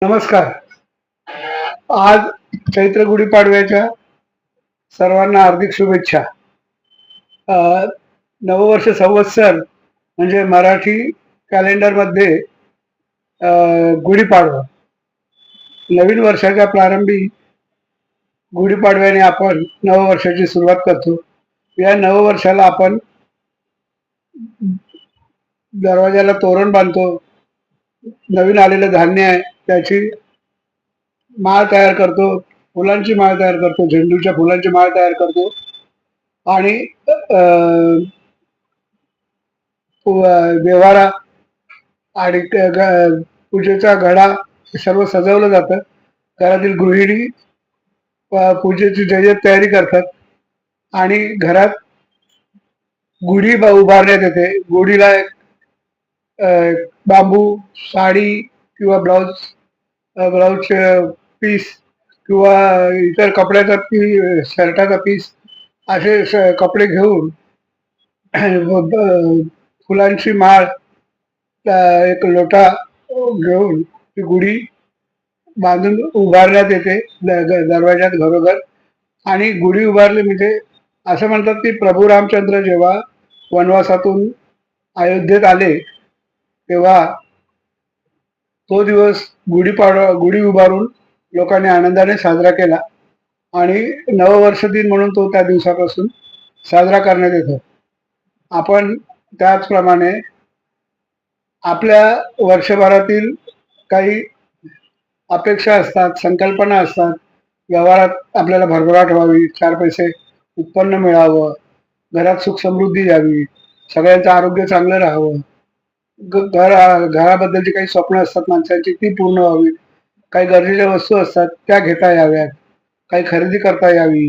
नमस्कार. आज चैत्र गुढीपाडव्याच्या सर्वांना हार्दिक शुभेच्छा. अ, नववर्ष संवत्सर म्हणजे मराठी कॅलेंडरमध्ये गुढीपाडवा. नवीन वर्षाच्या प्रारंभी गुढीपाडव्याने आपण नववर्षाची सुरुवात करतो. या नववर्षाला आपण दरवाजाला तोरण बांधतो. नवीन आलेलं धान्य आहे त्याची माळ तयार करतो, फुलांची माळ तयार करतो, झेंडूच्या फुलांची माळ तयार करतो आणि व्यवहारा आणि पूजेचा घडा सर्व सजवलं जातं. घरातील गृहिणी पूजेची जय्यत तयारी करतात आणि घरात गुढी उभारण्यात येते. गुढीला बांबू, साडी किंवा ब्लाउज पीस किंवा इतर कपड्याचा शर्टाचा पीस असे कपडे घेऊन फुलांची माळ, एक लोटा घेऊन ती गुढी बांधून उभारण्यात येते दरवाजात घरोघर. आणि गुढी उभारली म्हणजे असं म्हणतात की प्रभू रामचंद्र जेव्हा वनवासातून अयोध्येत आले तेव्हा तो दिवस गुढी उभारून लोकांनी आनंदाने साजरा केला आणि नववर्ष दिन म्हणून तो त्या दिवसापासून साजरा करण्यात येतो. आपण त्याचप्रमाणे आपल्या वर्षभरातील काही अपेक्षा असतात, संकल्पना असतात. व्यवहारात आपल्याला भरभराट व्हावी, 4 पैसे उत्पन्न मिळावं, घरात सुख समृद्धी यावी, सगळ्यांचं आरोग्य चांगलं राहावं, घराबद्दलची काही स्वप्न असतात माणसांची ती पूर्ण व्हावी, काही गरजेच्या वस्तू असतात त्या घेता याव्यात, काही खरेदी करता यावी.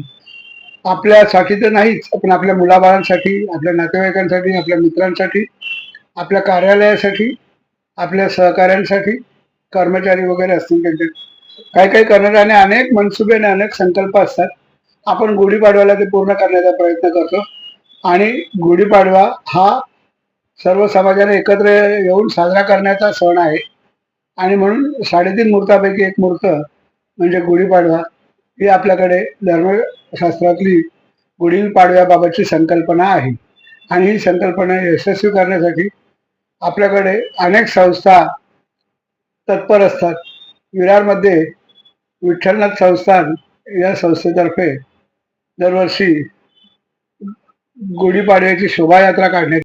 आपल्यासाठी तर नाहीच, पण आपल्या मुलाबाळांसाठी, आपल्या नातेवाईकांसाठी, आपल्या मित्रांसाठी, आपल्या कार्यालयासाठी, आपल्या सहकाऱ्यांसाठी, कर्मचारी वगैरे असतील त्यांचे काही काही करणाऱ्याने अनेक मनसुबे आणि अनेक संकल्प असतात. आपण गुढीपाडव्याला ते पूर्ण करण्याचा प्रयत्न करतो आणि गुढीपाडवा हा सर्व समाजाने एकत्र येऊन साजरा करण्याचा सण आहे. आणि म्हणून 3.5 मुहूर्तापैकी एक मुहूर्त म्हणजे गुढीपाडवा ही आपल्याकडे धर्मशास्त्रातली गुढीपाडव्याबाबतची संकल्पना आहे. आणि ही संकल्पना यशस्वी करण्यासाठी आपल्याकडे अनेक संस्था तत्पर असतात. विरारमध्ये विठ्ठलनाथ संस्थान या संस्थेतर्फे दरवर्षी गुढीपाडव्याची शोभायात्रा काढण्यात